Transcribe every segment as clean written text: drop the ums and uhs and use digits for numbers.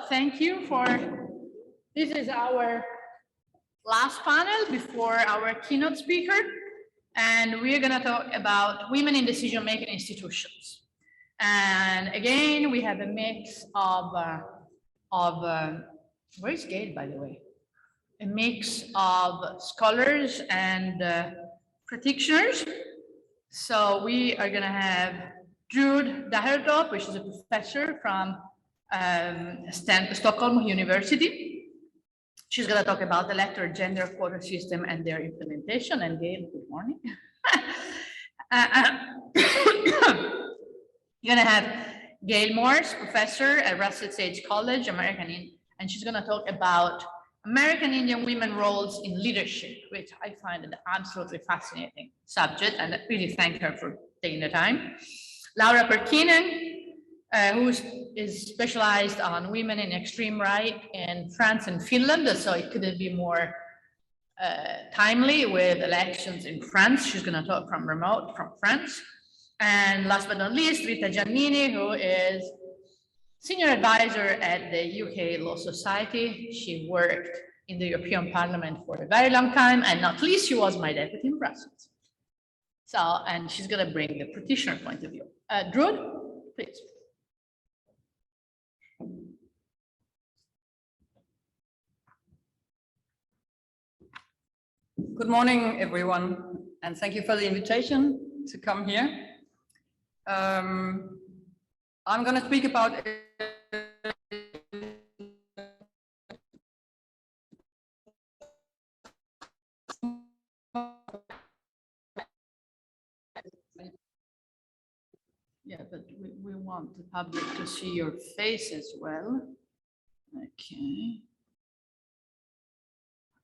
thank you for, this is our last panel before our keynote speaker. And we're gonna talk about women in decision-making institutions. And again, we have a mix of where is Gail, by the way? A mix of scholars and practitioners. So we are gonna have Jude Dahertorp, which is a professor from Stockholm University. She's going to talk about the electoral gender quota system and their implementation. And Gail, good morning. You're going to have Gail Morse, professor at Russell Sage College, and she's going to talk about American Indian women roles in leadership, which I find an absolutely fascinating subject, and I really thank her for taking the time. Laura Perkinen, who is specialized on women in extreme right in France and Finland, so it couldn't be more timely with elections in France. She's going to talk from remote from France. And last but not least, Rita Giannini, who is senior advisor at the UK Law Society. She worked in the European Parliament for a very long time, and not least, she was my deputy in Brussels. So, and she's going to bring the practitioner point of view. Drew, please. Good morning, everyone, and thank you for the invitation to come here. I'm going to speak about Yeah, but we want the public to see your face as well. Okay.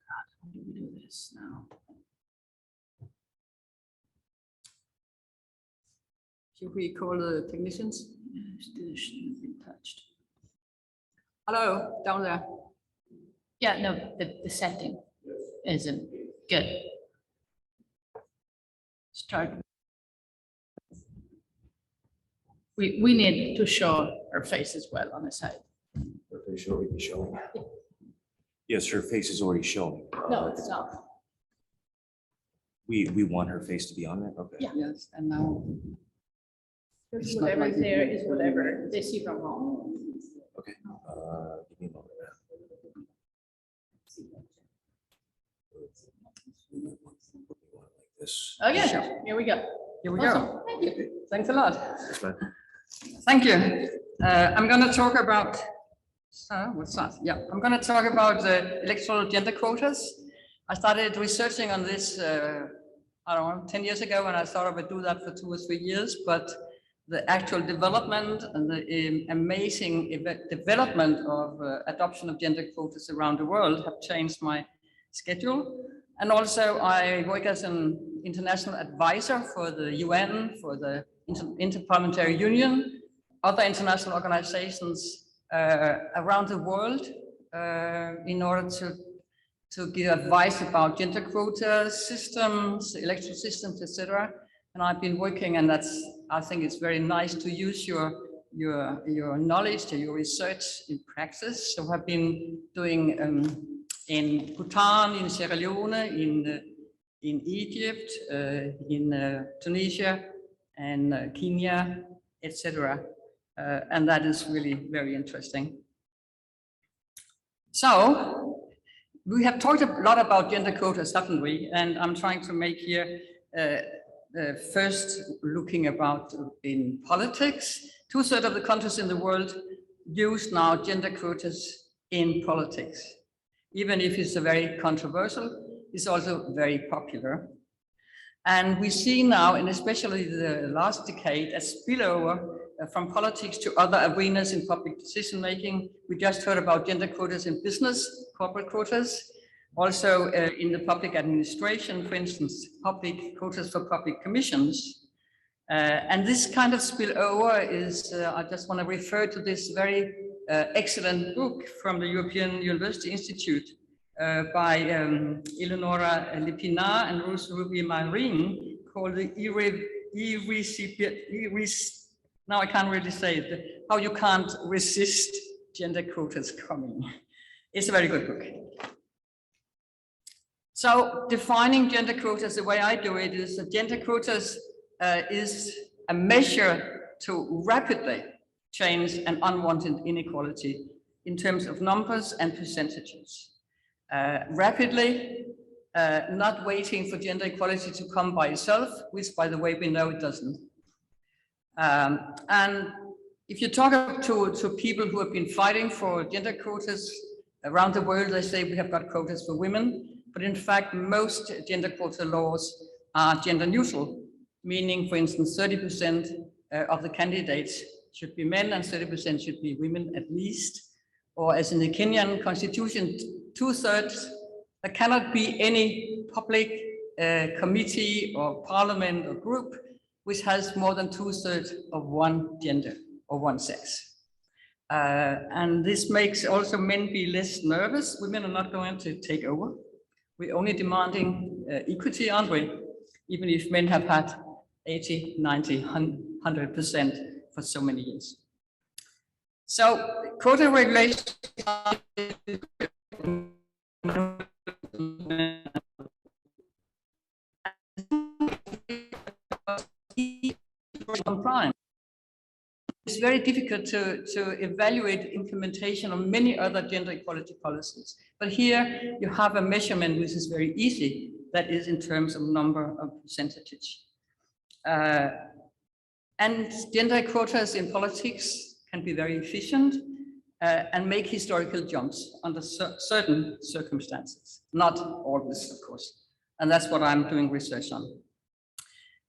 God, how do we do this now? Should we call the technicians? Still shouldn't be touched. Hello, down there. Yeah, no, the setting isn't good. Start. We need to show her face as well on the side. Her face already showing. Yes, her face is already showing. No, it's not. We want her face to be on there? Okay. Yeah. Yes, and now. Whatever is there is whatever they see from home. Okay. Give me a moment. Like this. Oh yeah, sure. Here we go. Here we Awesome. go. Thank you. Thanks a lot. That's fine. Thank you. I'm going to talk about, what's that? Yeah, I'm going to talk about electoral gender quotas. I started researching on this, I don't know, 10 years ago, and I thought I would do that for 2 or 3 years, but the actual development and the amazing development of adoption of gender quotas around the world have changed my schedule. And also I work as an international advisor for the UN, for the Interparliamentary Union, other international organizations around the world in order to give advice about gender quota systems, electoral systems, etc. And I've been working, and I think it's very nice to use your knowledge, your research in practice. So I've been doing in Bhutan, in Sierra Leone, in Egypt, in Tunisia, and Kenya, etc. And that is really very interesting. So we have talked a lot about gender quotas, haven't we? And I'm trying to make here first looking about in politics. 2/3 of the countries in the world use now gender quotas in politics. Even if it's a very controversial, it's also very popular. And we see now, and especially the last decade, a spillover from politics to other arenas in public decision making. We just heard about gender quotas in business, corporate quotas, also in the public administration, for instance, public quotas for public commissions. And this kind of spillover is, I just want to refer to this very excellent book from the European University Institute by Eleonora Lipina and Ruth Ruby-Marin, called the now I can't really say it, how you can't resist Gender Quotas Coming. It's a very good book. So defining gender quotas, the way I do it is that gender quotas is a measure to rapidly change an unwanted inequality in terms of numbers and percentages. Rapidly, not waiting for gender equality to come by itself, which, by the way, we know it doesn't. And if you talk to people who have been fighting for gender quotas around the world, they say we have got quotas for women, but in fact, most gender quota laws are gender neutral, meaning, for instance, 30% of the candidates should be men and 30% should be women at least. Or as in the Kenyan constitution, 2/3, there cannot be any public committee or parliament or group which has more than 2/3 of one gender or one sex. And this makes also men be less nervous. Women are not going to take over. We're only demanding equity, aren't we? Even if men have had 80, 90, 100% for so many years. So quota regulation it's very difficult to evaluate implementation of many other gender equality policies. But here you have a measurement which is very easy, that is in terms of number of percentage. And gender quotas in politics can be very efficient and make historical jumps under certain circumstances. Not always, of course. And that's what I'm doing research on.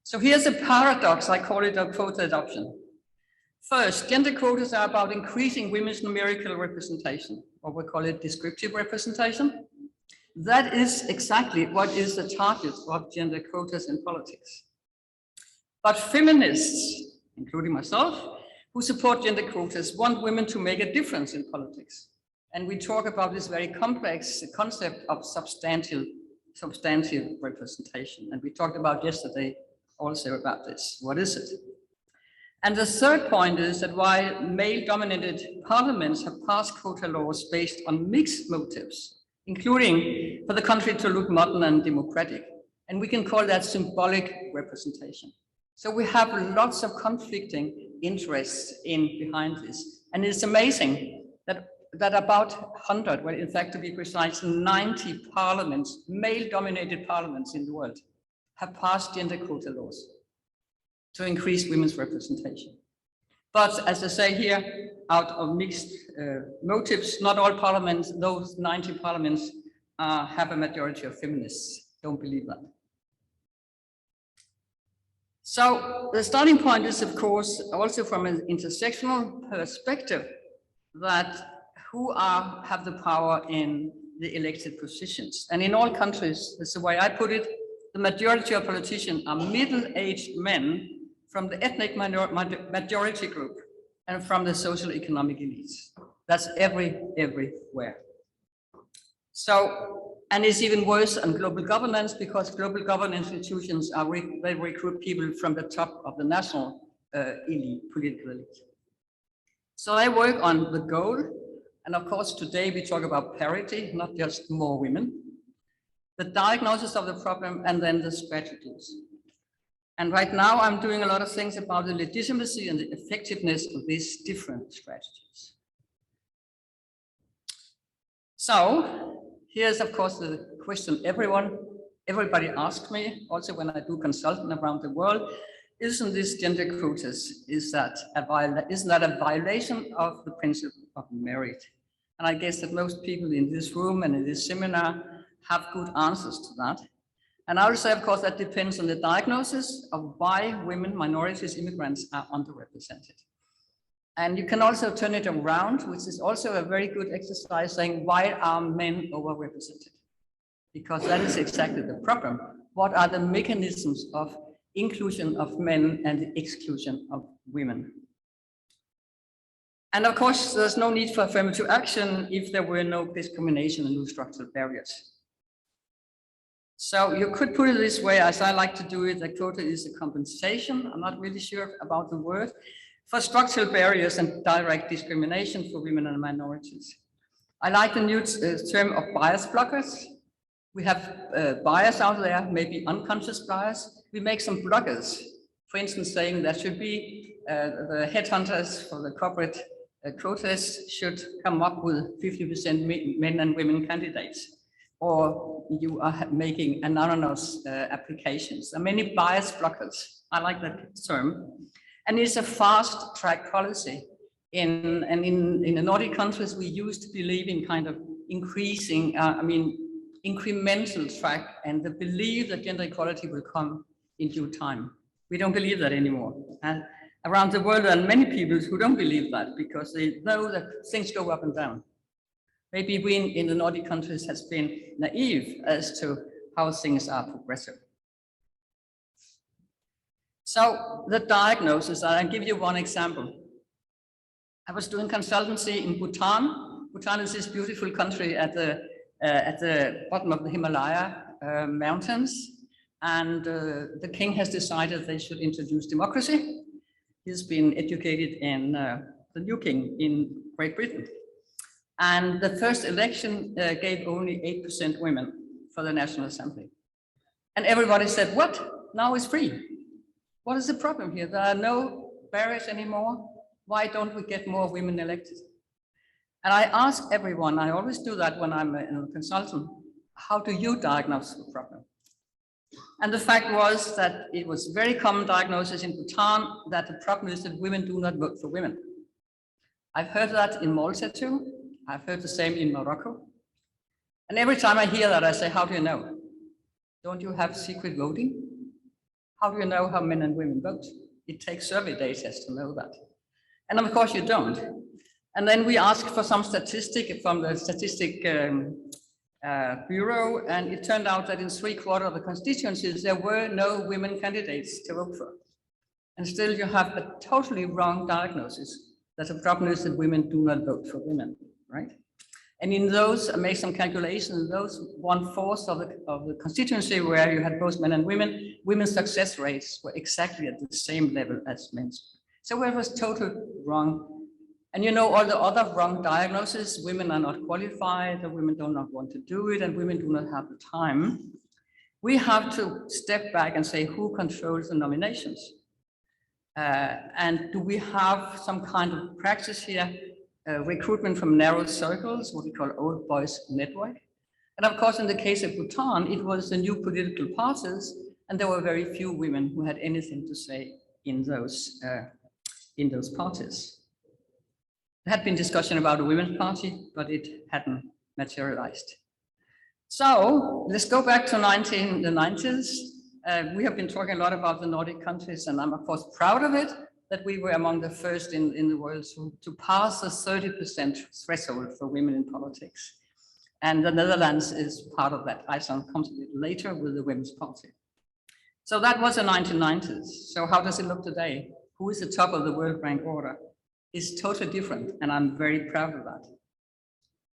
So here's a paradox, I call it a quota adoption. First, gender quotas are about increasing women's numerical representation, or we call it descriptive representation. That is exactly what is the target of gender quotas in politics. But feminists, including myself, who support gender quotas want women to make a difference in politics. And we talk about this very complex concept of substantive representation. And we talked about yesterday also about this. What is it? And the third point is that while male-dominated parliaments have passed quota laws based on mixed motives, including for the country to look modern and democratic, and we can call that symbolic representation. So we have lots of conflicting interests behind this. And it's amazing that about 100, well, in fact, to be precise, 90 parliaments, male-dominated parliaments in the world, have passed gender quota laws to increase women's representation. But as I say here, out of mixed motives, not all parliaments, those 90 parliaments have a majority of feminists. Don't believe that. So the starting point is, of course, also from an intersectional perspective, that who have the power in the elected positions. And in all countries, that's the way I put it, the majority of politicians are middle-aged men from the ethnic majority group and from the social economic elites. That's everywhere. So, and it's even worse on global governance, because global governance institutions they recruit people from the top of the national elite, political elite. So I work on the goal, and of course today we talk about parity, not just more women, the diagnosis of the problem, and then the strategies. And right now I'm doing a lot of things about the legitimacy and the effectiveness of these different strategies. So here's, of course, the question everybody asks me, also when I do consulting around the world, isn't this gender quotas, isn't that a violation of the principle of merit? And I guess that most people in this room and in this seminar have good answers to that. And I would say, of course, that depends on the diagnosis of why women, minorities, immigrants are underrepresented. And you can also turn it around, which is also a very good exercise, saying, why are men overrepresented? Because that is exactly the problem. What are the mechanisms of inclusion of men and the exclusion of women? And of course, there's no need for affirmative action if there were no discrimination and no structural barriers. So you could put it this way, as I like to do it, that quota is a compensation. I'm not really sure about the word, for structural barriers and direct discrimination for women and minorities. I like the new term of bias blockers. We have bias out there, maybe unconscious bias. We make some blockers, for instance, saying that should be the headhunters for the corporate quotas should come up with 50% men and women candidates, or you are making anonymous applications. There are many bias blockers. I like that term. And it's a fast track policy. In the Nordic countries, we used to believe in kind of increasing, incremental track, and the belief that gender equality will come in due time. We don't believe that anymore. And around the world, there are many people who don't believe that because they know that things go up and down. Maybe we in the Nordic countries has been naive as to how things are progressive. So the diagnosis, I'll give you one example. I was doing consultancy in Bhutan. Bhutan is this beautiful country at the bottom of the Himalaya mountains. And the king has decided they should introduce democracy. He's been educated in the new king in Great Britain. And the first election gave only 8% women for the National Assembly. And everybody said, what? Now it's free. What is the problem here? There are no barriers anymore. Why don't we get more women elected? And I ask everyone, I always do that when I'm a consultant, how do you diagnose the problem? And the fact was that it was very common diagnosis in Bhutan that the problem is that women do not vote for women. I've heard that in Malta too. I've heard the same in Morocco. And every time I hear that, I say, how do you know? Don't you have secret voting? How do you know how men and women vote? It takes survey data to know that. And of course you don't. And then we asked for some statistic from the Statistic Bureau, and it turned out that in 3/4 of the constituencies, there were no women candidates to vote for. And still you have a totally wrong diagnosis that the problem is that women do not vote for women, right? And in those, I made some calculations, those 1/4 of the constituency where you had both men and women, women's success rates were exactly at the same level as men's. So it was totally wrong. And you know, all the other wrong diagnoses, women are not qualified, or women do not want to do it, and women do not have the time. We have to step back and say, who controls the nominations? And do we have some kind of practice here? Recruitment from narrow circles, what we call old boys network. And of course, in the case of Bhutan, it was the new political parties, and there were very few women who had anything to say in those parties. There had been discussion about a women's party, but it hadn't materialized. So let's go back to the 1990s. We have been talking a lot about the Nordic countries, and I'm of course proud of it, that we were among the first in the world to pass the 30% threshold for women in politics. And the Netherlands is part of that. Iceland comes a bit later with the Women's Party. So that was the 1990s. So how does it look today? Who is the top of the world rank order? It's totally different, and I'm very proud of that.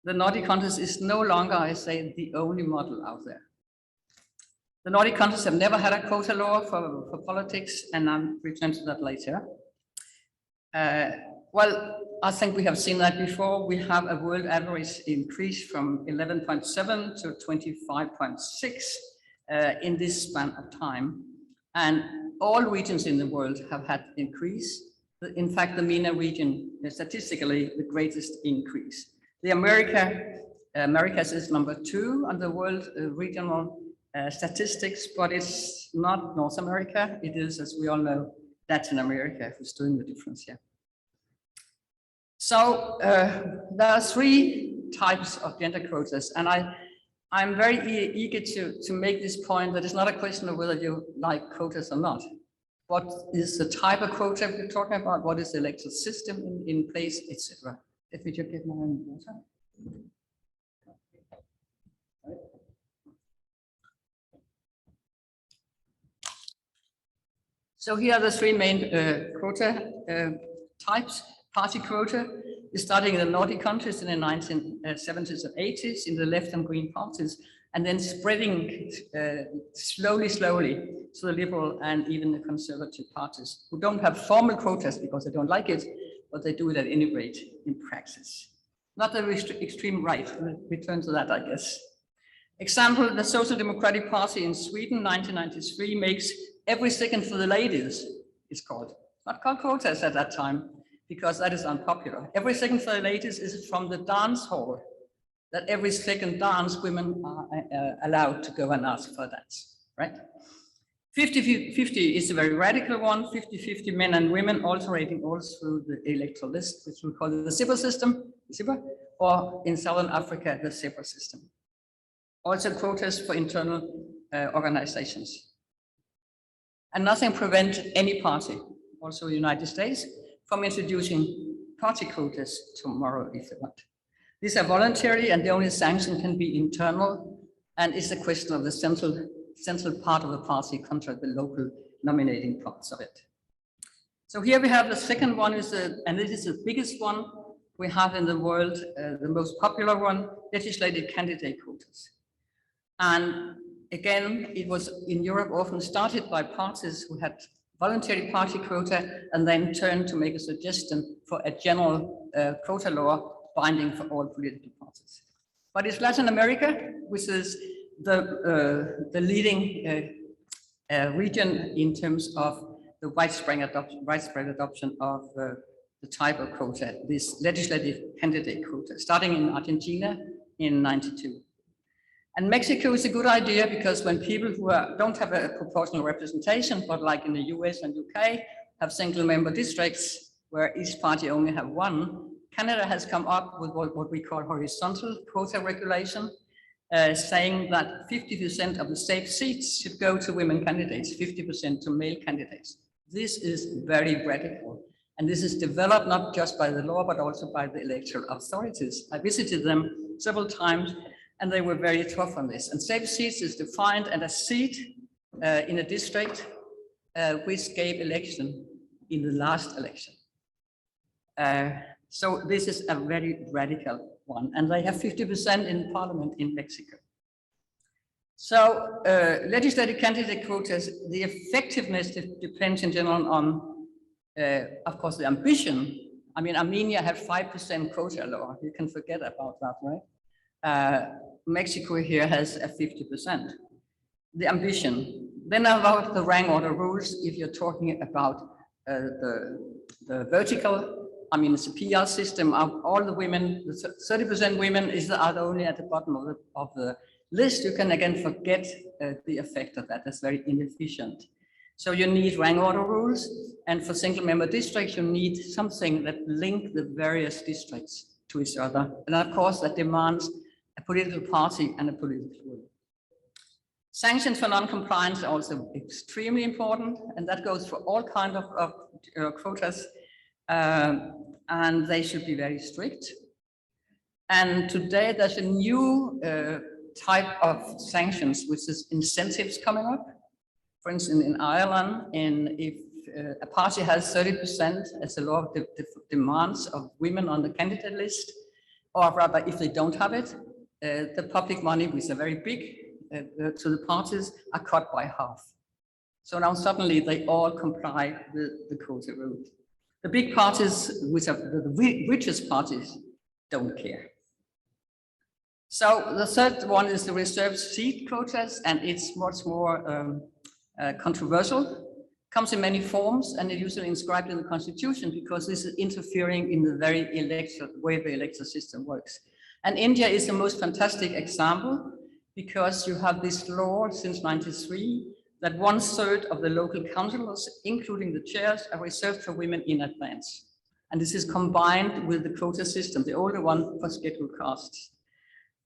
The Nordic countries is no longer, I say, the only model out there. The Nordic countries have never had a quota law for politics, and I'll return to that later. Well, I think we have seen that before. We have a world average increase from 11.7 to 25.6 in this span of time. And all regions in the world have had increase. In fact, the MENA region is statistically the greatest increase. The Americas is number 2 on the world regional statistics, but it's not North America. It is, as we all know, Latin America who's doing the difference here. So there are 3 types of gender quotas, and I'm very eager to make this point that it's not a question of whether you like quotas or not. What is the type of quota we're talking about? What is the electoral system in place, etc. Let me just get my own water. So here are the 3 main quota types. Party quota is starting in the Nordic countries in the 1970s and 80s in the left and green parties. and then spreading slowly to the liberal and even the conservative parties who don't have formal quotas because they don't like it, but they do it at any rate in practice. Not the extreme right, we'll return to that, I guess. Example, the Social Democratic Party in Sweden, 1993, makes every second for the ladies, it's called. Not called quotas at that time, because that is unpopular. Every second for the ladies is from the dance hall, that every second dance women are allowed to go and ask for that, right? 50-50 is a very radical one, 50-50 men and women alternating all through the electoral list, which we call the zipper system, or in Southern Africa, the zipper system. Also quotas for internal organizations. And nothing prevents any party, also the United States, from introducing party quotas tomorrow if they want. These are voluntary and the only sanction can be internal and is a question of the central part of the party contra the local nominating parts of it. So here we have the second one, and this is the biggest one we have in the world, the most popular one, legislative candidate quotas. And again, it was in Europe often started by parties who had voluntary party quota and then turned to make a suggestion for a general quota law binding for all political parties. But it's Latin America, which is the leading region in terms of the widespread adoption of the type of quota, this legislative candidate quota, starting in Argentina in '92. And Mexico is a good idea because when people who don't have a proportional representation, but like in the US and UK, have single member districts where each party only have one, Canada has come up with what we call horizontal quota regulation, saying that 50% of the safe seats should go to women candidates, 50% to male candidates. This is very radical. And this is developed not just by the law, but also by the electoral authorities. I visited them several times and they were very tough on this. And safe seats is defined as a seat in a district which gave election in the last election. So this is a very radical one. And they have 50% in parliament in Mexico. So legislative candidate quotas, the effectiveness depends in general on, of course, the ambition. I mean, Armenia had 5% quota law. You can forget about that, right? Mexico here has a 50%. The ambition. Then about the rank order rules, if you're talking about the vertical, I mean, it's a PR system of all the women, 30% women are only at the bottom of the list. You can again forget the effect of that. That's very inefficient. So you need rank order rules. And for single member districts, you need something that link the various districts to each other. And of course, that demands a political party and a political will. Sanctions for non-compliance are also extremely important, and that goes for all kinds of quotas, and they should be very strict. And today there's a new type of sanctions, which is incentives coming up. For instance, in Ireland, if a party has 30%, as the law demands, of women on the candidate list, or rather, if they don't have it, the public money, which is very big to the parties, are cut by half. So now suddenly they all comply with the quota rule. The big parties, which are the richest parties, don't care. So the third one is the reserved seat quotas, and it's much more controversial. Comes in many forms, and it's usually inscribed in the constitution because this is interfering in the very way the electoral system works. And India is the most fantastic example because you have this law since '93 that 1/3 of the local councillors, including the chairs, are reserved for women in advance. And this is combined with the quota system, the older one for scheduled castes.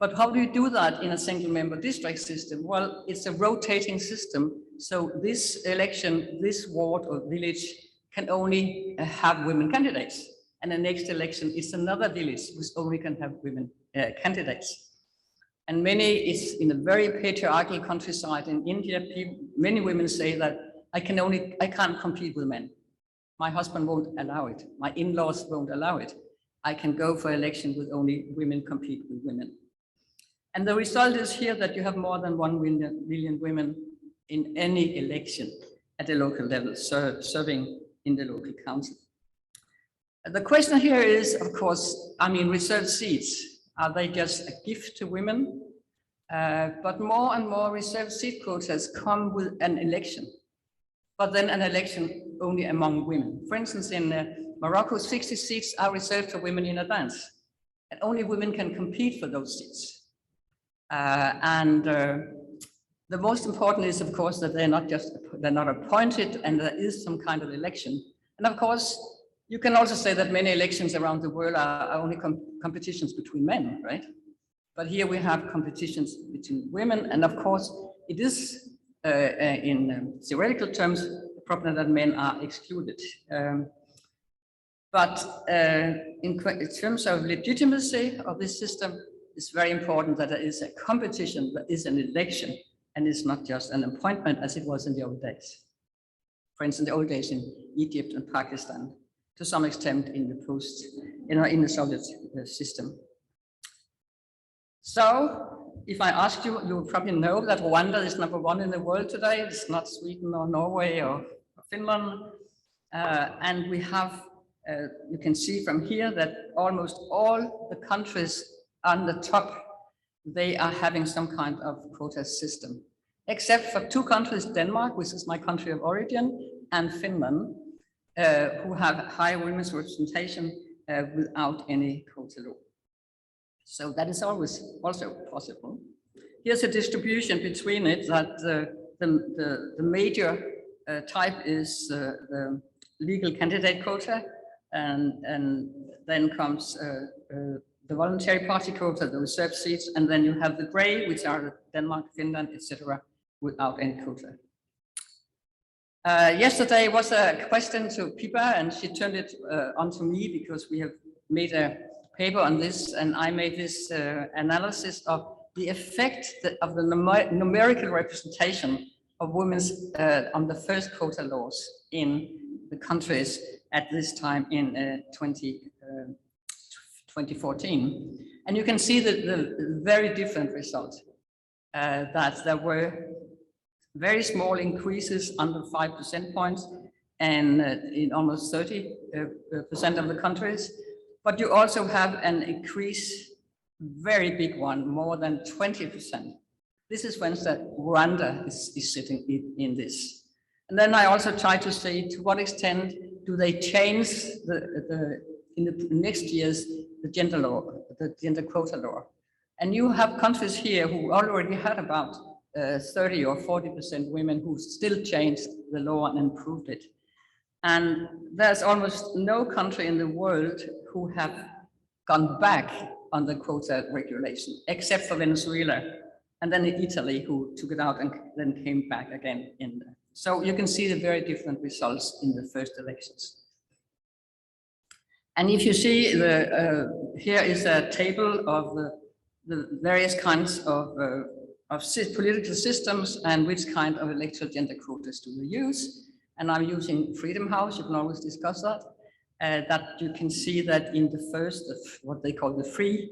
But how do you do that in a single member district system? Well, it's a rotating system. So this election, this ward or village can only have women candidates. And the next election is another village which only can have women candidates. And it's in a very patriarchal countryside in India, many women say that I can't compete with men. My husband won't allow it. My in-laws won't allow it. I can go for election with only women compete with women. And the result is here that you have more than 1 million women in any election at the local level, serving in the local council. The question here is, of course, I mean, reserved seats, are they just a gift to women? But more and more reserved seat quotas come with an election, but then an election only among women. For instance, in Morocco, 60 seats are reserved for women in advance, and only women can compete for those seats. The most important is, of course, that they're not appointed, and there is some kind of election. And of course, you can also say that many elections around the world are only competitions between men, right? But here we have competitions between women, and of course, it is in theoretical terms the problem that men are excluded. But in terms of legitimacy of this system, it's very important that there is a competition, there is an election, and it's not just an appointment as it was in the old days. For instance, the old days in Egypt and Pakistan, to some extent in the in the Soviet system. So, if I ask you, you probably know that Rwanda is #1 in the world today. It's not Sweden or Norway or Finland. And we have, you can see from here that almost all the countries on the top, they are having some kind of quota system, except for 2 countries, Denmark, which is my country of origin, and Finland, who have high women's representation without any quota law. So that is always also possible. Here's a distribution between it that the major type is the legal candidate quota, and then comes the voluntary party quota, the reserved seats, and then you have the gray, which are Denmark, Finland, etc., without any quota. Yesterday was a question to Pippa, and she turned it onto me because we have made a paper on this, and I made this analysis of the effect of the numerical representation of women on the first quota laws in the countries at this time in 2014. And you can see the very different results, that there were very small increases under 5 percentage points and in almost 30% of the countries. But you also have an increase, very big one, more than 20%. This is when Rwanda is sitting in this. And then I also try to say to what extent do they change in the next years the gender law, the gender quota law. And you have countries here who already had about 30 or 40% women who still changed the law and improved it. And there's almost no country in the world who have gone back on the quota regulation, except for Venezuela, and then Italy, who took it out and then came back again. So you can see the very different results in the first elections. And if you see, here is a table of the various kinds of political systems and which kind of electoral gender quotas do we use. And I'm using Freedom House, you can always discuss that. That you can see that in the first, what they call the free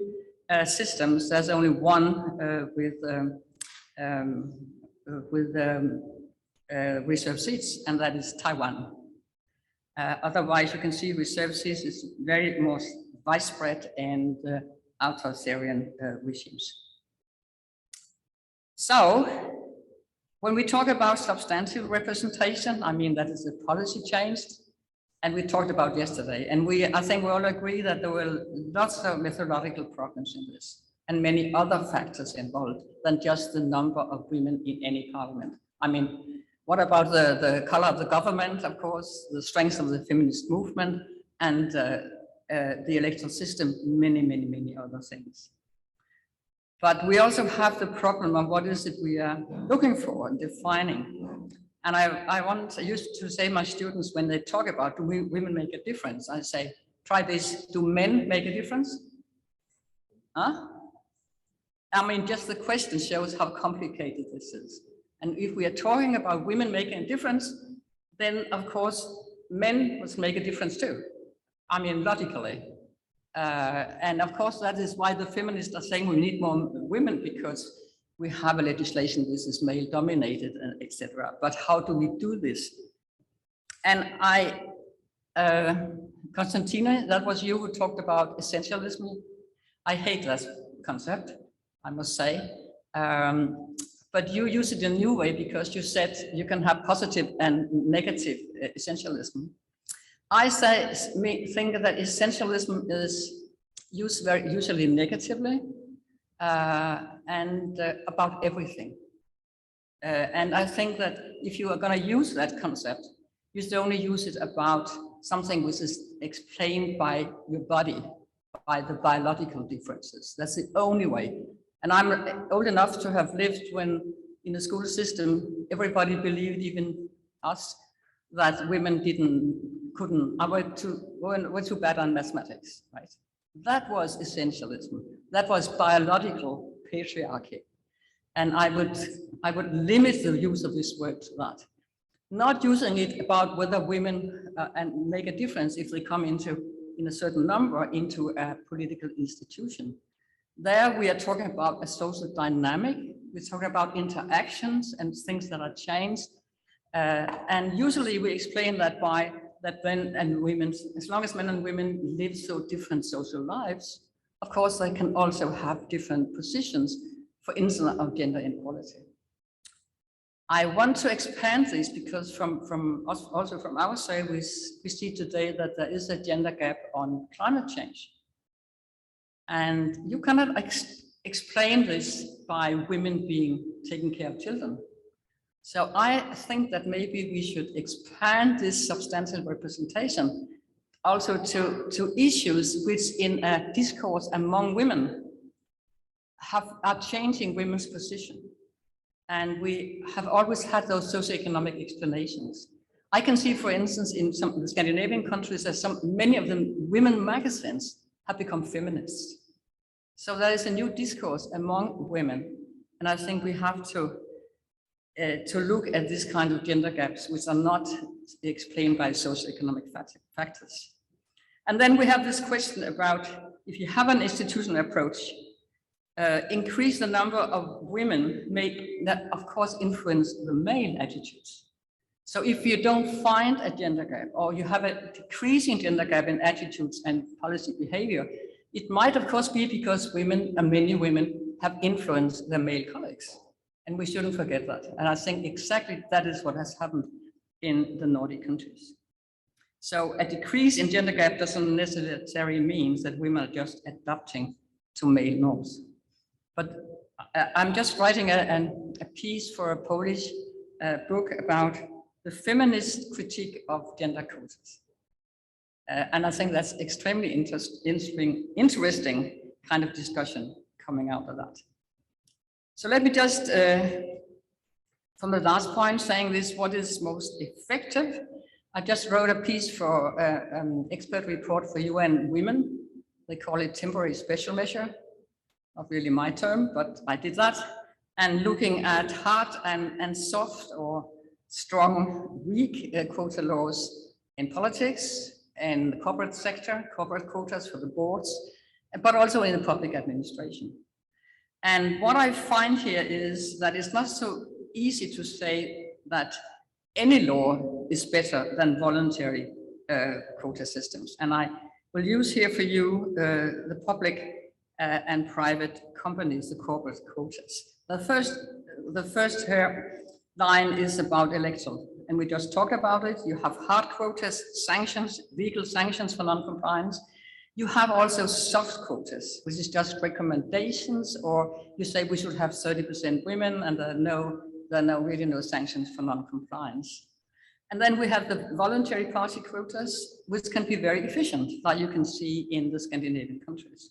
systems, there's only one with reserved seats, and that is Taiwan. Otherwise, you can see reserved seats is very more widespread and authoritarian regimes. So, when we talk about substantive representation, I mean that is a policy change, and we talked about yesterday, and I think we all agree that there were lots of methodological problems in this, and many other factors involved than just the number of women in any parliament. I mean, what about the color of the government, of course, the strength of the feminist movement, and the electoral system, many other things. But we also have the problem of what is it we are looking for and defining. And I used to say to my students when they talk about, do women make a difference? I say, try this, do men make a difference? Huh? I mean, just the question shows how complicated this is. And if we are talking about women making a difference, then of course, men must make a difference too. I mean, logically. And of course, that is why the feminists are saying we need more women, because we have a legislation which is male dominated, etc. But how do we do this? And Konstantina, that was you who talked about essentialism. I hate that concept, I must say. But you use it in a new way, because you said you can have positive and negative essentialism. I think that essentialism is used very usually negatively and about everything. And I think that if you are going to use that concept, you should only use it about something which is explained by your body, by the biological differences. That's the only way. And I'm old enough to have lived when in the school system, everybody believed, even us, that women were too bad on mathematics, right? That was essentialism. That was biological patriarchy. And I would limit the use of this word to that. Not using it about whether women and make a difference if they come in a certain number into a political institution. There we are talking about a social dynamic. We're talking about interactions and things that are changed. And usually we explain that by that men and women, as long as men and women live so different social lives, of course, they can also have different positions, for instance, of gender inequality. I want to expand this because also from our side, we see today that there is a gender gap on climate change. And you cannot explain this by women taking care of children. So I think that maybe we should expand this substantial representation also to issues which in a discourse among women are changing women's position. And we have always had those socioeconomic explanations. I can see, for instance, in some of the Scandinavian countries, that many of the women magazines have become feminists. So there is a new discourse among women. And I think we have to look at this kind of gender gaps, which are not explained by socioeconomic factors. And then we have this question about, if you have an institutional approach, increase the number of women that of course influence the male attitudes. So if you don't find a gender gap, or you have a decreasing gender gap in attitudes and policy behavior, it might of course be because many women have influenced their male colleagues. And we shouldn't forget that. And I think exactly that is what has happened in the Nordic countries. So a decrease in gender gap doesn't necessarily mean that women are just adapting to male norms. But I'm just writing a piece for a Polish book about the feminist critique of gender quotas. And I think that's extremely interesting kind of discussion coming out of that. So let me just, from the last point, saying this, what is most effective? I just wrote a piece for an expert report for UN Women. They call it temporary special measure. Not really my term, but I did that. And looking at hard and soft or strong, weak quota laws in politics, in the corporate sector, corporate quotas for the boards, but also in the public administration. And what I find here is that it's not so easy to say that any law is better than voluntary quota systems. And I will use here for you the public and private companies, the corporate quotas. The first line is about electoral, and we just talked about it. You have hard quotas, sanctions, legal sanctions for non-compliance. You have also soft quotas, which is just recommendations, or you say we should have 30% women, and there are really no sanctions for non-compliance. And then we have the voluntary party quotas, which can be very efficient, like you can see in the Scandinavian countries.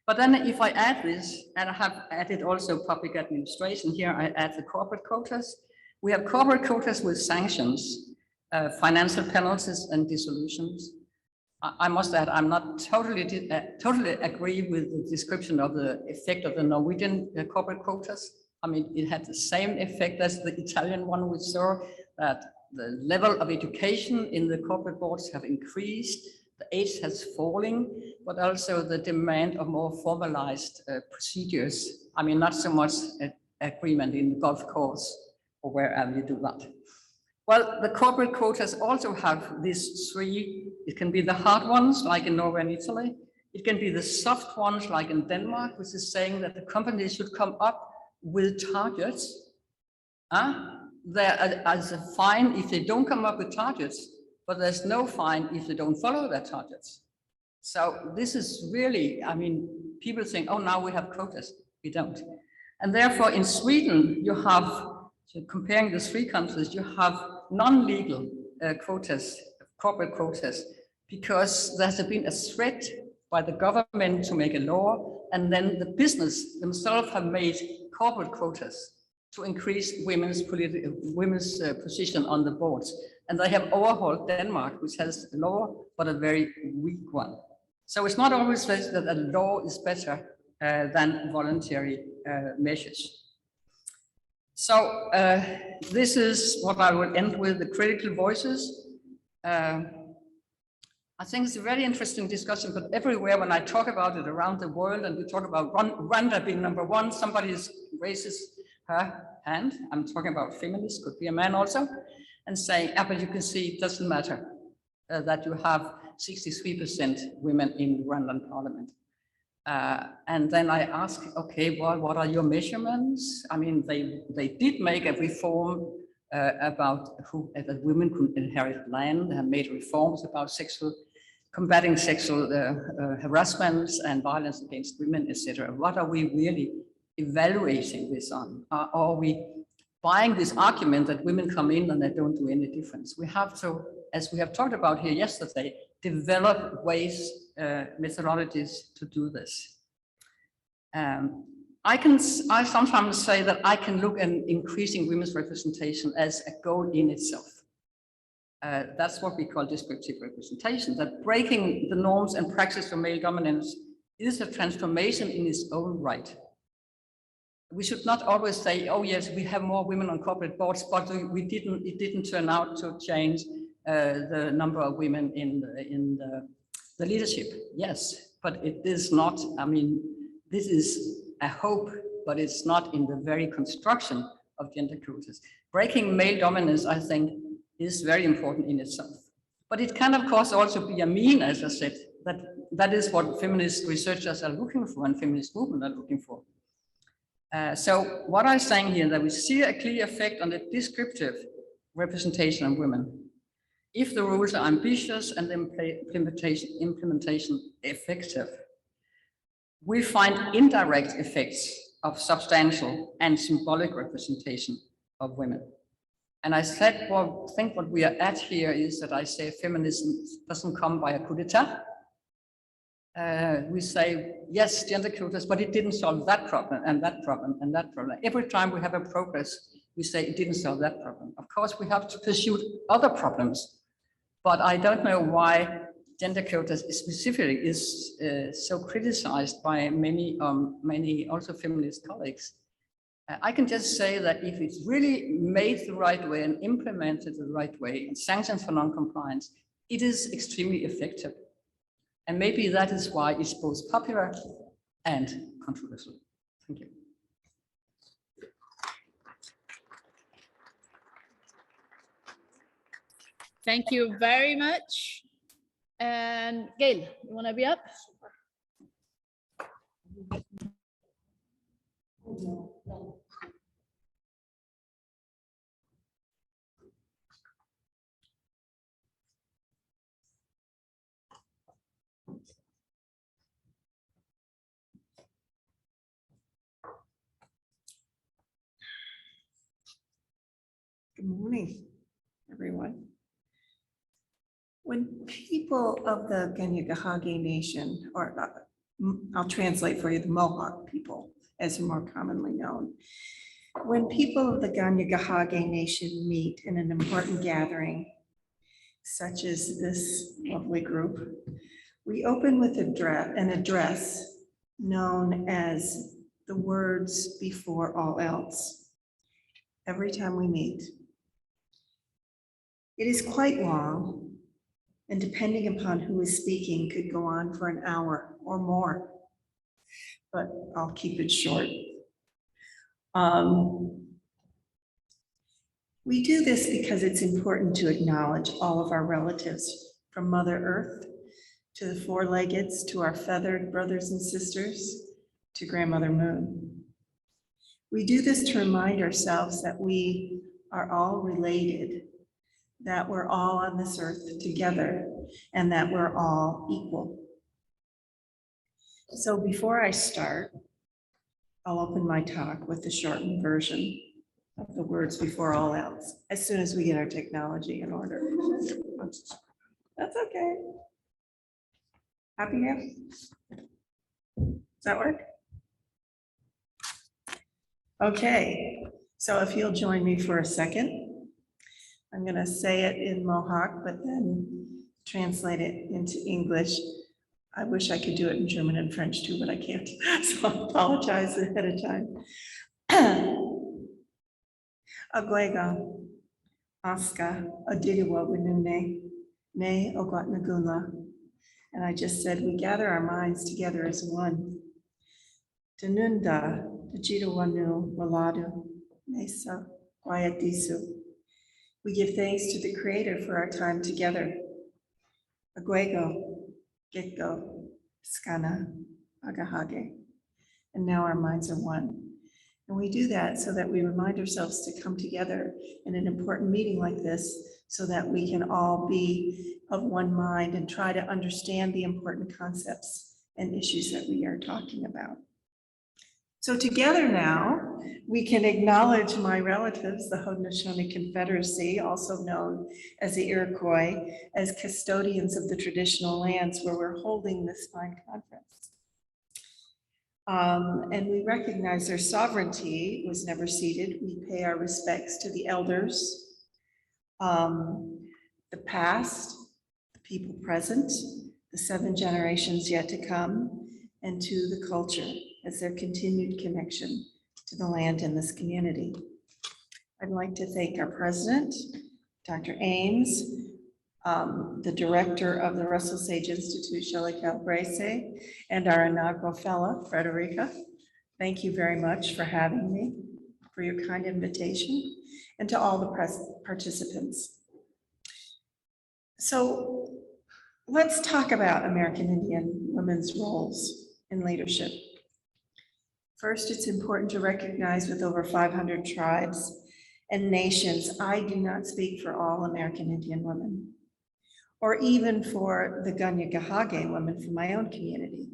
But then if I add this, and I have added also public administration, here I add the corporate quotas. We have corporate quotas with sanctions, financial penalties and dissolutions. I must add, I'm not totally agree with the description of the effect of the Norwegian corporate quotas. I mean, it had the same effect as the Italian one we saw, that the level of education in the corporate boards have increased, the age has fallen, but also the demand of more formalized procedures. I mean, not so much agreement in the golf course or wherever you do that. Well, the corporate quotas also have these three. It can be the hard ones, like in Norway and Italy. It can be the soft ones, like in Denmark, which is saying that the companies should come up with targets. There is a fine if they don't come up with targets, but there's no fine if they don't follow their targets. So this is really, I mean, people think, oh, now we have quotas. We don't. And therefore, in Sweden, you have, so comparing the three countries, you have non-legal quotas, corporate quotas, because there's been a threat by the government to make a law, and then the business themselves have made corporate quotas to increase women's position on the boards. And they have overhauled Denmark, which has a law, but a very weak one. So it's not always that a law is better than voluntary measures. So this is what I will end with, the critical voices. I think it's a very interesting discussion, but everywhere when I talk about it around the world and we talk about Rwanda being number one, somebody raises her hand. I'm talking about feminists, could be a man also, and saying, but you can see it doesn't matter that you have 63% women in the Rwandan parliament. And then I ask, okay, well, what are your measurements? I mean, they did make a reform about that women could inherit land. They have made reforms about combating sexual harassment and violence against women, etc. What are we really evaluating this on? Are we buying this argument that women come in and they don't do any difference? We have to, as we have talked about here yesterday, develop ways, methodologies to do this. I sometimes say that I can look at increasing women's representation as a goal in itself. That's what we call descriptive representation, that breaking the norms and practice for male dominance is a transformation in its own right. We should not always say, oh yes, we have more women on corporate boards, but it didn't turn out to change the number of women in the leadership. Yes, but it is not, I mean, this is a hope, but it's not in the very construction of gender quotas. Breaking male dominance, I think, is very important in itself. But it can, of course, also be a mean, as I said, that is what feminist researchers are looking for and feminist movement are looking for. So what I'm saying here, that we see a clear effect on the descriptive representation of women. If the rules are ambitious and the implementation effective, we find indirect effects of substantial and symbolic representation of women. And I said, well, I think what we are at here is that I say feminism doesn't come by a coup d'etat. We say, yes, gender quotas, but it didn't solve that problem and that problem and that problem. Every time we have a progress, we say it didn't solve that problem. Of course, we have to pursue other problems, but I don't know why gender quotas specifically is so criticized by many also feminist colleagues. I can just say that if it's really made the right way and implemented the right way and sanctioned for non-compliance, it is extremely effective. And maybe that is why it's both popular and controversial. Thank you. Thank you very much. And Gail, you want to be up? Good morning, everyone. When people of the Kanien'kehá:ka Nation, or I'll translate for you, the Mohawk people, as are more commonly known. When people of the Kanien'kehá:ka Nation meet in an important gathering, such as this lovely group, we open with an address known as the words before all else. Every time we meet. It is quite long, and depending upon who is speaking, could go on for an hour or more, but I'll keep it short. We do this because it's important to acknowledge all of our relatives, from Mother Earth to the four-leggeds, to our feathered brothers and sisters, to Grandmother Moon. We do this to remind ourselves that we are all related, that we're all on this earth together, and that we're all equal. So before I start, I'll open my talk with the shortened version of the words before all else, as soon as we get our technology in order. That's okay. Happy now? Does that work? Okay, so if you'll join me for a second, I'm going to say it in Mohawk, but then translate it into English. I wish I could do it in German and French too, but I can't. So I apologize ahead of time. Agwega, Aska, Adiriwa Winune, Ne Ogat Nagula. And I just said, we gather our minds together as one. Danunda, Dajidawanu, Waladu, Mesa, Wayadisu. We give thanks to the Creator for our time together. Agwego, Gekgo, Skana, Agahage. And now our minds are one. And we do that so that we remind ourselves to come together in an important meeting like this so that we can all be of one mind and try to understand the important concepts and issues that we are talking about. So together now, we can acknowledge my relatives, the Haudenosaunee Confederacy, also known as the Iroquois, as custodians of the traditional lands where we're holding this fine conference. And we recognize their sovereignty was never ceded. We pay our respects to the elders, the past, the people present, the 7 generations yet to come, and to the culture as their continued connection to the land in this community. I'd like to thank our president, Dr. Ames, the director of the Russell Sage Institute, Shelley Calabrese, and our inaugural fellow, Frederica. Thank you very much for having me, for your kind invitation, and to all the participants. So let's talk about American Indian women's roles in leadership. First, it's important to recognize with over 500 tribes and nations, I do not speak for all American Indian women, or even for the Ganyagahage women from my own community.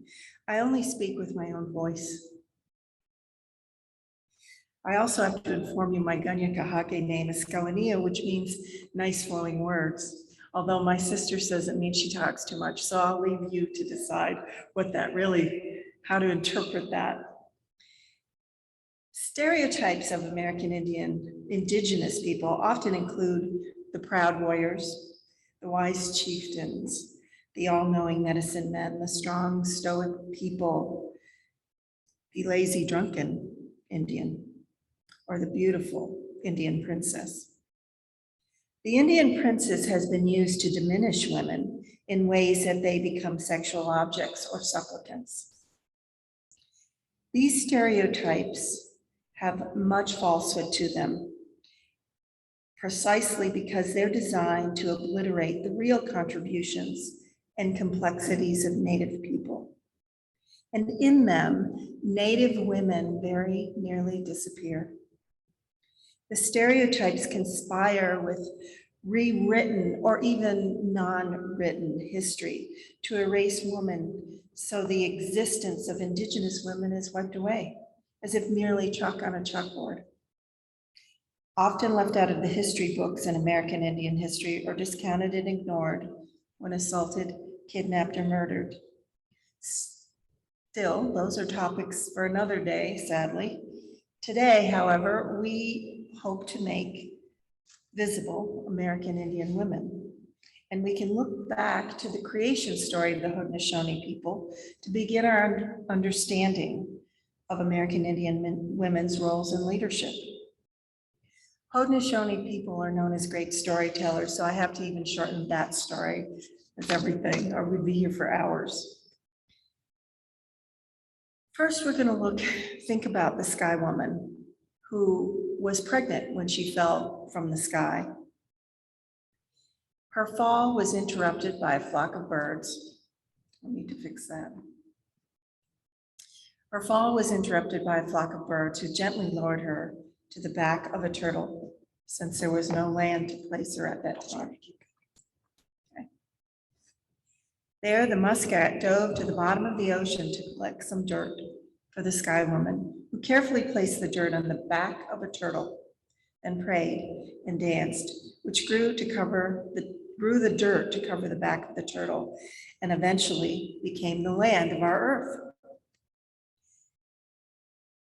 I only speak with my own voice. I also have to inform you my Ganyagahage name is Skawania, which means nice flowing words. Although my sister says it means she talks too much, so I'll leave you to decide what that really, how to interpret that. Stereotypes of American indigenous people often include the proud warriors, the wise chieftains, the all-knowing medicine men, the strong stoic people, the lazy drunken Indian, or the beautiful Indian princess. The Indian princess has been used to diminish women in ways that they become sexual objects or supplicants. These stereotypes have much falsehood to them, precisely because they're designed to obliterate the real contributions and complexities of Native people. And in them, Native women very nearly disappear. The stereotypes conspire with rewritten or even non-written history to erase woman, so the existence of indigenous women is wiped away, as if merely chalk on a chalkboard. Often left out of the history books in American Indian history or discounted and ignored when assaulted, kidnapped, or murdered. Still, those are topics for another day, sadly. Today, however, we hope to make visible American Indian women. And we can look back to the creation story of the Haudenosaunee people to begin our understanding of American Indian women's roles in leadership. Haudenosaunee people are known as great storytellers, so I have to even shorten that story as everything, or we'd be here for hours. First, we're going to think about the sky woman who was pregnant when she fell from the sky. Her fall was interrupted by a flock of birds. I need to fix that. Her fall was interrupted by a flock of birds who gently lowered her to the back of a turtle, since there was no land to place her at that time. Okay. There, the muskrat dove to the bottom of the ocean to collect some dirt for the sky woman, who carefully placed the dirt on the back of a turtle and prayed and danced, which grew the dirt to cover the back of the turtle, and eventually became the land of our earth.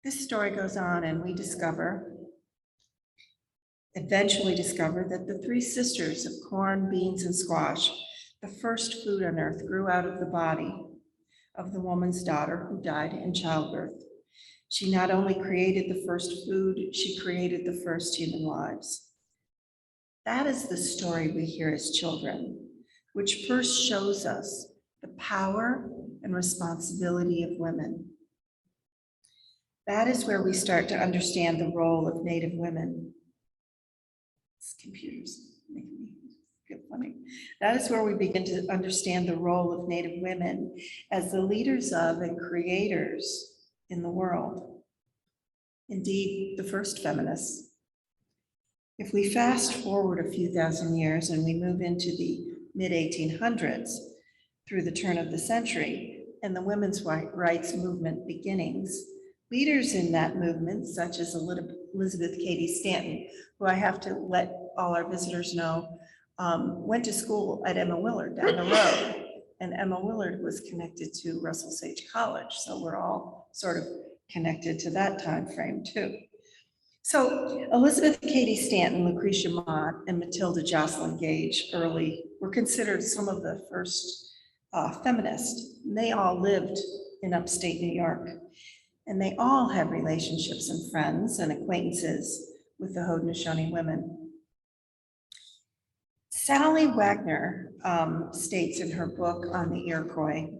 This story goes on, and we eventually discover that the three sisters of corn, beans, and squash, the first food on earth, grew out of the body of the woman's daughter who died in childbirth. She not only created the first food, she created the first human lives. That is the story we hear as children, which first shows us the power and responsibility of women. That is where we start to understand the role of Native women. This computer's making me feel funny. That is where we begin to understand the role of Native women as the leaders of and creators in the world. Indeed, the first feminists. If we fast forward a few thousand years and we move into the mid-1800s through the turn of the century and the women's rights movement beginnings, leaders in that movement, such as Elizabeth Cady Stanton, who I have to let all our visitors know, went to school at Emma Willard down the road. And Emma Willard was connected to Russell Sage College. So we're all sort of connected to that time frame too. So Elizabeth Cady Stanton, Lucretia Mott, and Matilda Jocelyn Gage were considered some of the first feminists. And they all lived in upstate New York. And they all had relationships and friends and acquaintances with the Haudenosaunee women. Sally Wagner states in her book on the Iroquois,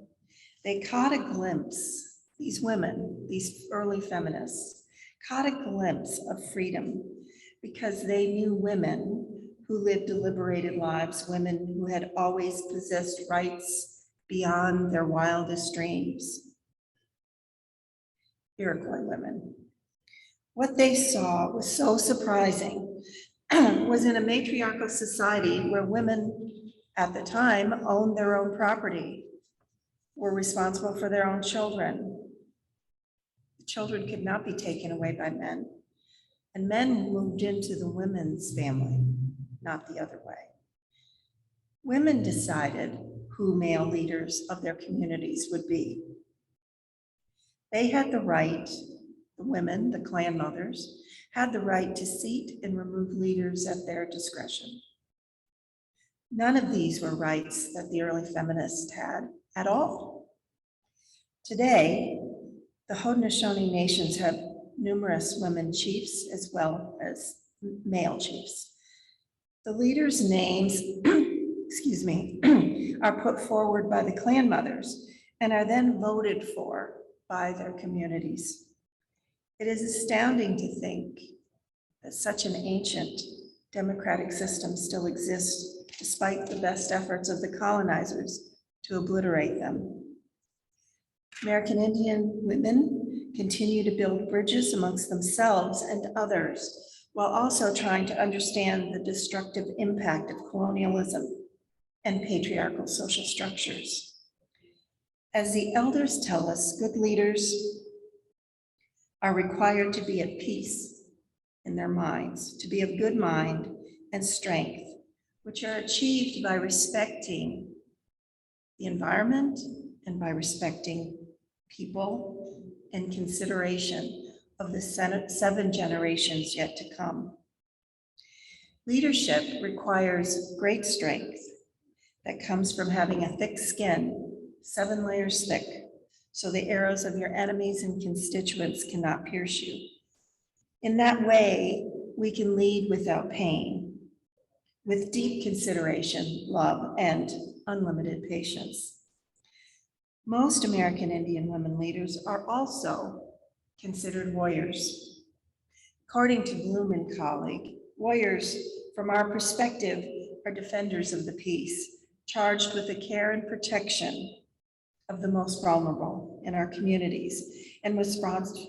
they caught a glimpse, these women, these early feminists, caught a glimpse of freedom because they knew women who lived liberated lives, women who had always possessed rights beyond their wildest dreams. Iroquois women. What they saw was so surprising was in a matriarchal society where women at the time owned their own property, were responsible for their own children. The children could not be taken away by men, and men moved into the women's family, not the other way. Women decided who male leaders of their communities would be. They had the right, the women, the clan mothers, had the right to seat and remove leaders at their discretion. None of these were rights that the early feminists had at all. Today, the Haudenosaunee nations have numerous women chiefs as well as male chiefs. The leaders' names, excuse me, are put forward by the clan mothers and are then voted for by their communities. It is astounding to think that such an ancient democratic system still exists despite the best efforts of the colonizers to obliterate them. American Indian women continue to build bridges amongst themselves and others, while also trying to understand the destructive impact of colonialism and patriarchal social structures. As the elders tell us, good leaders are required to be at peace in their minds, to be of good mind and strength, which are achieved by respecting the environment and by respecting people and consideration of the 7 generations yet to come. Leadership requires great strength that comes from having a thick skin, 7 layers thick, so the arrows of your enemies and constituents cannot pierce you. In that way, we can lead without pain. with deep consideration, love, and unlimited patience. Most American Indian women leaders are also considered warriors. According to Bloom and colleague, warriors, from our perspective, are defenders of the peace, charged with the care and protection of the most vulnerable in our communities, and with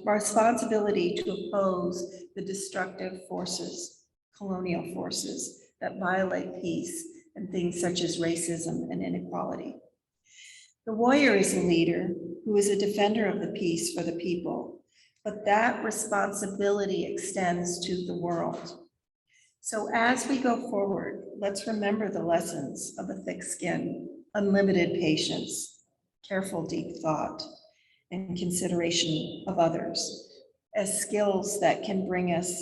responsibility to oppose the destructive forces, colonial forces that violate peace and things such as racism and inequality. The warrior is a leader who is a defender of the peace for the people, but that responsibility extends to the world. So as we go forward, let's remember the lessons of a thick skin, unlimited patience, careful deep thought, and consideration of others as skills that can bring us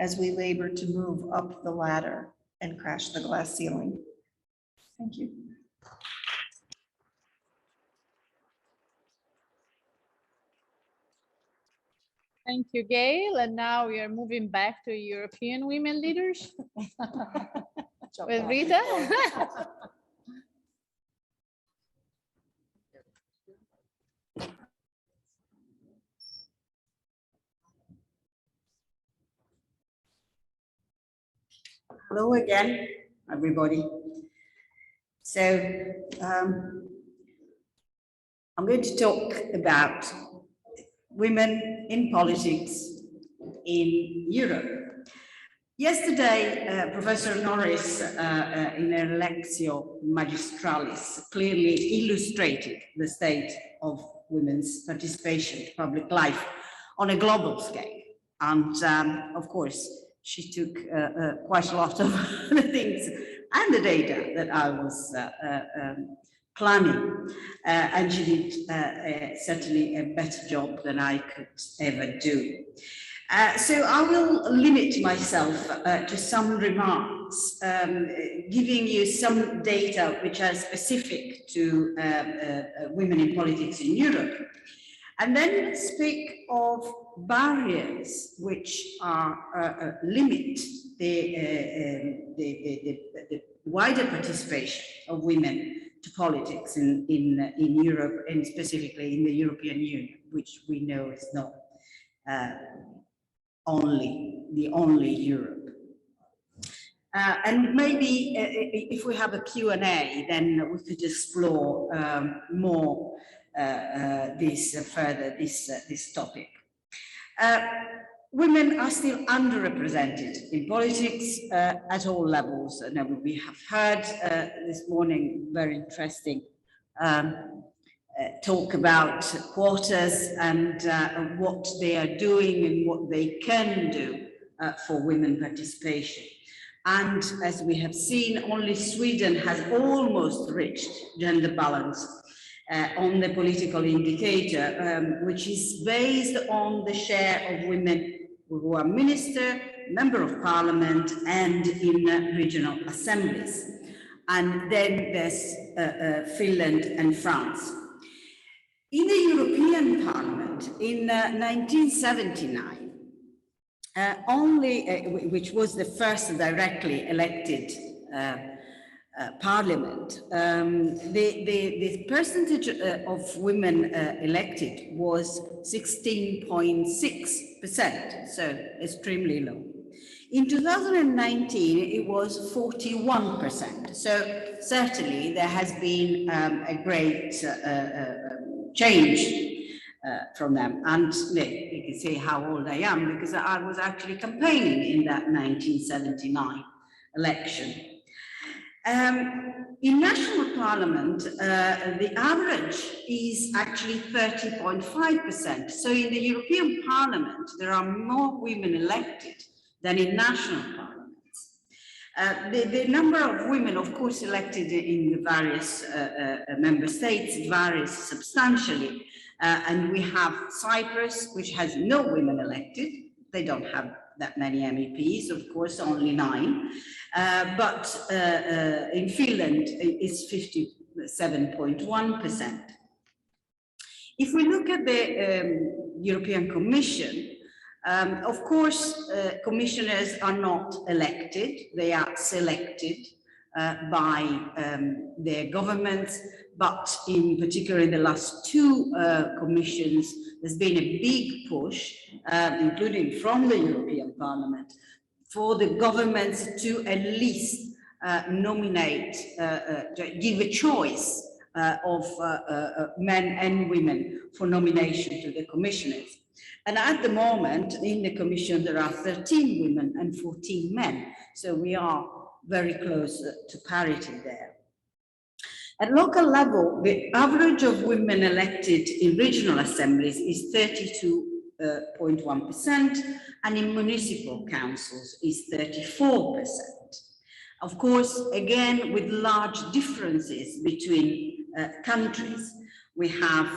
as we labor to move up the ladder and crash the glass ceiling. Thank you. Thank you, Gail. And now we are moving back to European women leaders with Rita. Hello again, everybody. So I'm going to talk about women in politics in Europe. Yesterday, Professor Norris, in her Lectio Magistralis, clearly illustrated the state of women's participation in public life on a global scale. And of course, she took quite a lot of the things and the data that I was planning, and she did certainly a better job than I could ever do. So I will limit myself to some remarks, giving you some data which are specific to women in politics in Europe, and then speak of barriers which are limit the wider participation of women to politics in Europe, and specifically in the European Union, which we know is not the only Europe. And maybe if we have a Q&A, then we could explore more this topic. Women are still underrepresented in politics at all levels. And we have heard this morning very interesting talk about quotas and what they are doing and what they can do for women participation. And as we have seen, only Sweden has almost reached gender balance on the political indicator, which is based on the share of women who are minister, member of parliament, and in regional assemblies. And then there's Finland and France. In the European Parliament in 1979, which was the first directly elected parliament, the percentage of women elected was 16.6%, so extremely low. In 2019, it was 41%. So certainly there has been a great change from them. And you can see how old I am, because I was actually campaigning in that 1979 election. In national parliament, the average is actually 30.5%. So in the European Parliament, there are more women elected than in national parliaments. The number of women, of course, elected in the various member states varies substantially. And we have Cyprus, which has no women elected. They don't have that many MEPs, of course, only 9. But in Finland, it's 57.1%. If we look at the European Commission, Of course, commissioners are not elected, they are selected by their governments, but in particular in the last two commissions, there's been a big push, including from the European Parliament, for the governments to at least nominate, give a choice of men and women for nomination to the commissioners. And at the moment, in the commission, there are 13 women and 14 men. So we are very close to parity there. At local level, the average of women elected in regional assemblies is 32.1%, and in municipal councils is 34%. Of course, again, with large differences between countries. We have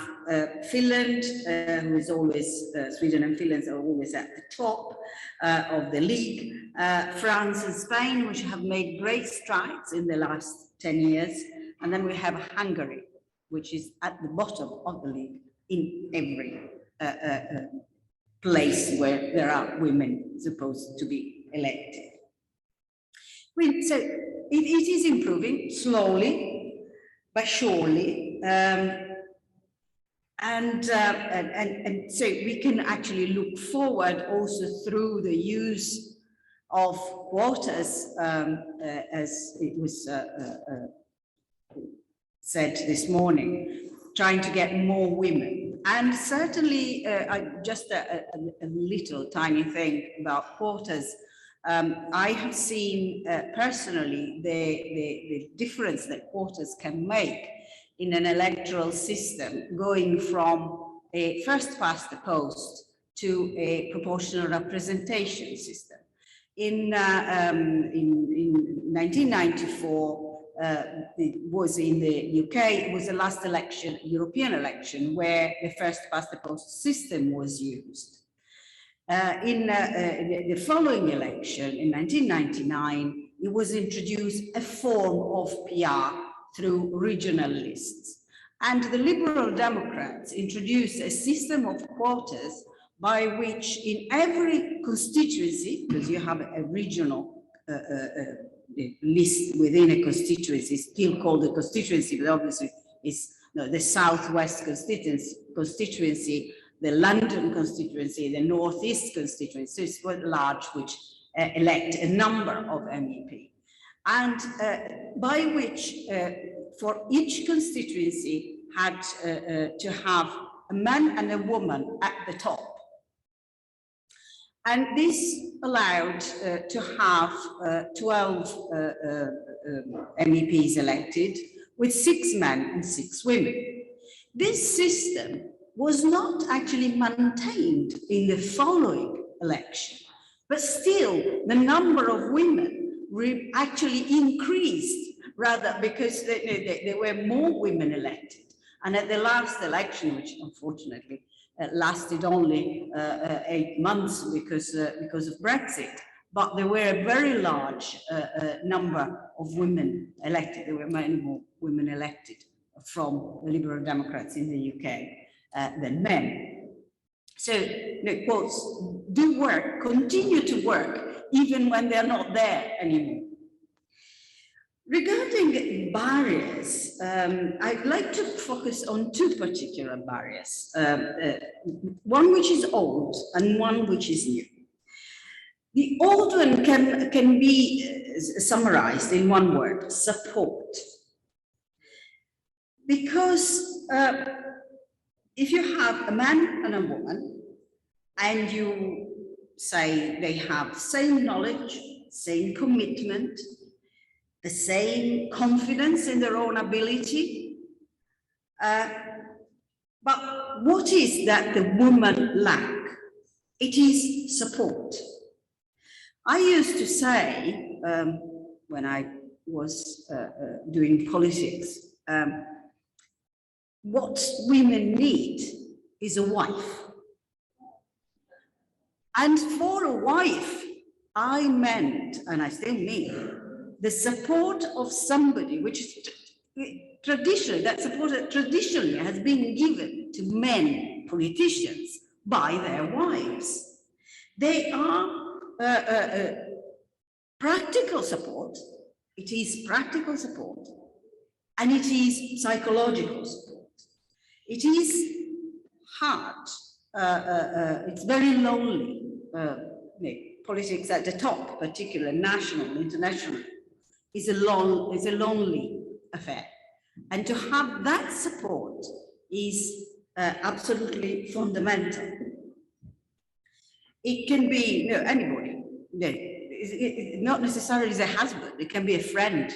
Finland, who is always, Sweden and Finland are always at the top of the league. France and Spain, which have made great strides in the last 10 years. And then we have Hungary, which is at the bottom of the league in every place where there are women supposed to be elected. So it is improving slowly, but surely. And so we can actually look forward also through the use of quotas, as it was said this morning, trying to get more women. And certainly, just a little tiny thing about quotas. I have seen personally the difference that quotas can make in an electoral system, going from a first past the post to a proportional representation system. In 1994, it was in the UK, it was the last election, European election, where the first past the post system was used. In the following election, in 1999, it was introduced a form of PR through regional lists. And the Liberal Democrats introduced a system of quotas by which in every constituency, because you have a regional list within a constituency, still called a constituency, but obviously it's the Southwest constituency, the London constituency, the Northeast constituency, it's quite large, which elect a number of MEP. And by which, for each constituency, had to have a man and a woman at the top. And this allowed to have 12 MEPs elected, with 6 men and 6 women. This system was not actually maintained in the following election, but still the number of women actually increased, rather, because there were more women elected. And at the last election, which unfortunately lasted only 8 months because of Brexit, but there were a very large number of women elected. There were many more women elected from the Liberal Democrats in the UK than men. So, quotes do work, continue to work, even when they're not there anymore. Regarding barriers, I'd like to focus on 2 particular barriers, one which is old and one which is new. The old one can be summarized in one word: support. Because if you have a man and a woman, and you say they have same knowledge, same commitment, the same confidence in their own ability, but what is that the woman lack? It is support. I used to say, when I was doing politics, what women need is a wife. And for a wife, I meant, and I still mean, the support of somebody, which is traditionally, that support that traditionally has been given to men politicians by their wives. They are practical support. It is practical support, and it is psychological support. It is hard. It's very lonely. Politics at the top, particularly national, international, is a lonely affair. And to have that support is absolutely fundamental. It can be anybody, not necessarily as a husband, it can be a friend.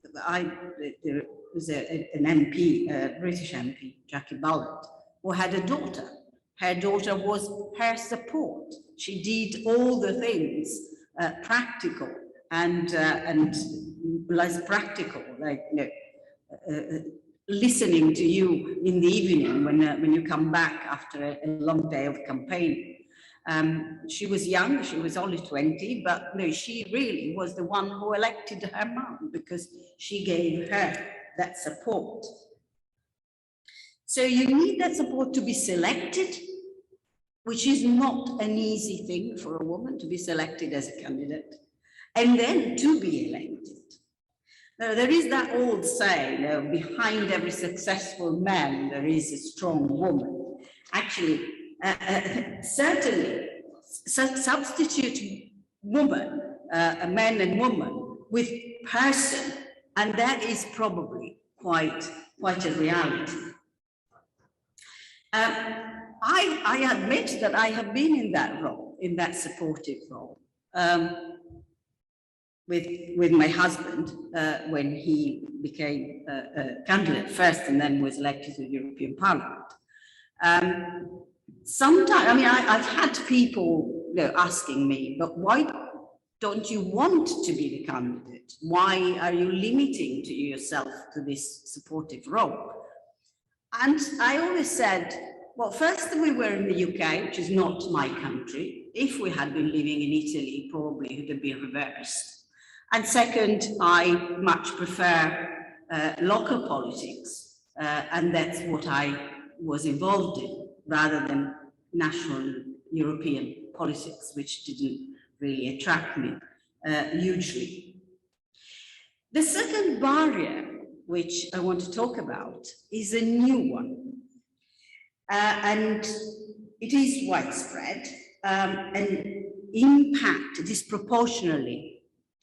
There was an MP, a British MP, Jackie Ballard, who had a daughter. Her daughter was her support. She did all the things practical and less practical, like listening to you in the evening when you come back after a long day of campaign. She was young, she was only 20, but no, she really was the one who elected her mom because she gave her that support. So you need that support to be selected, which is not an easy thing for a woman to be selected as a candidate, and then to be elected. Now, there is that old saying, behind every successful man, there is a strong woman. Actually, certainly, substitute woman, a man and woman, with person, and that is probably quite a reality. I admit that I have been in that role, in that supportive role, with my husband when he became a candidate first and then was elected to the European Parliament. Sometimes, I mean, I've had people asking me, but why don't you want to be the candidate? Why are you limiting to yourself to this supportive role? And I always said, well, first we were in the UK, which is not my country. If we had been living in Italy, probably it would have been reversed. And second, I much prefer local politics, and that's what I was involved in, rather than national European politics, which didn't really attract me hugely. The second barrier, which I want to talk about, is a new one. And it is widespread and impact disproportionately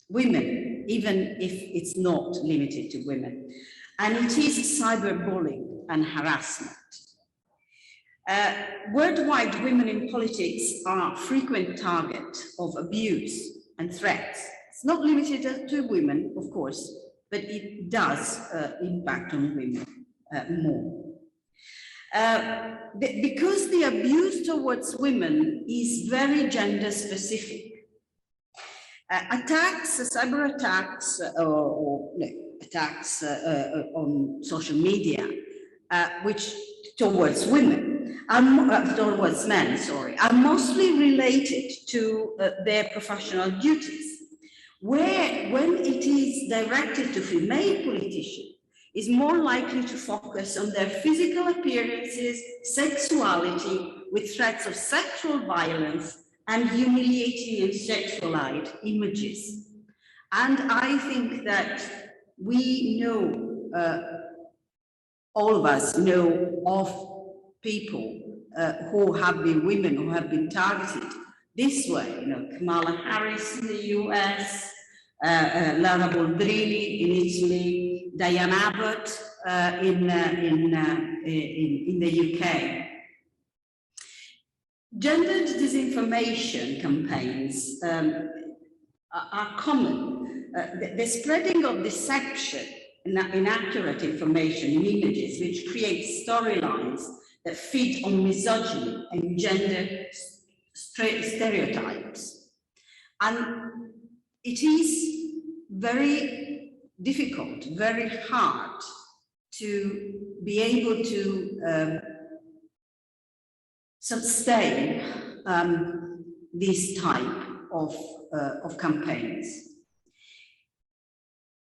women, even if it's not limited to women. And it is cyberbullying and harassment. Worldwide, women in politics are a frequent target of abuse and threats. It's not limited to women, of course, but it does impact on women more. Because the abuse towards women is very gender specific. Attacks, cyber attacks, attacks on social media, which towards women, towards men, sorry, are mostly related to their professional duties, where when it is directed to female politicians, is more likely to focus on their physical appearances, sexuality, with threats of sexual violence and humiliating and sexualized images. And I think that we know, all of us know of people who have been women who have been targeted this way, Kamala Harris in the US, Lara Boldrini in Italy, Diane Abbott in the UK. Gendered disinformation campaigns are common. The spreading of deception and inaccurate information in images, which creates storylines that feed on misogyny and gender stereotypes. And it is very difficult, very hard to be able to sustain this type of campaigns.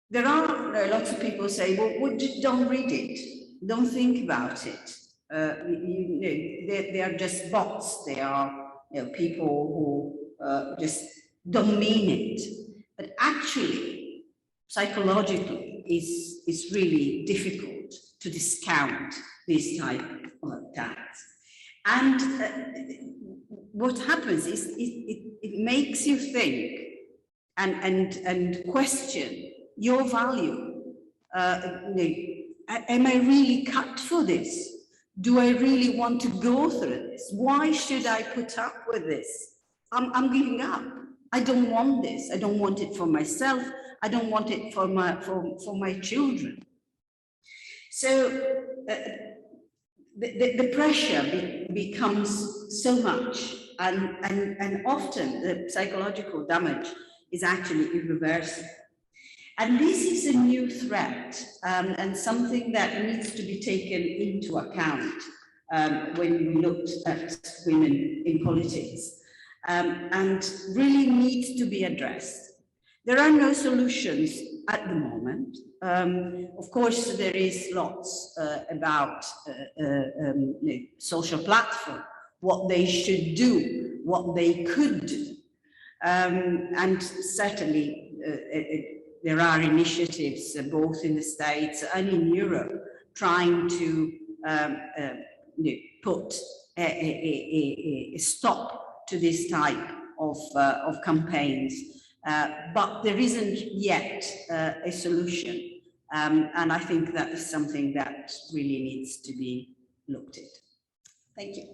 There are lots of people say, well, don't read it, don't think about it. They are just bots, they are people who just don't mean it. But actually, psychologically, it's really difficult to discount this type of attacks. And what happens is it makes you think and question your value. Am I really cut for this? Do I really want to go through this? Why should I put up with this? I'm giving up. I don't want this. I don't want it for myself. I don't want it for my children. So the pressure becomes so much, and often the psychological damage is actually irreversible. And this is a new threat, and something that needs to be taken into account when we looked at women in politics, and really needs to be addressed. There are no solutions at the moment. Of course, there is lots about social platform, what they should do, what they could do. And certainly there are initiatives both in the States and in Europe trying to put a stop to this type of campaigns. But there isn't yet a solution. And I think that is something that really needs to be looked at. Thank you.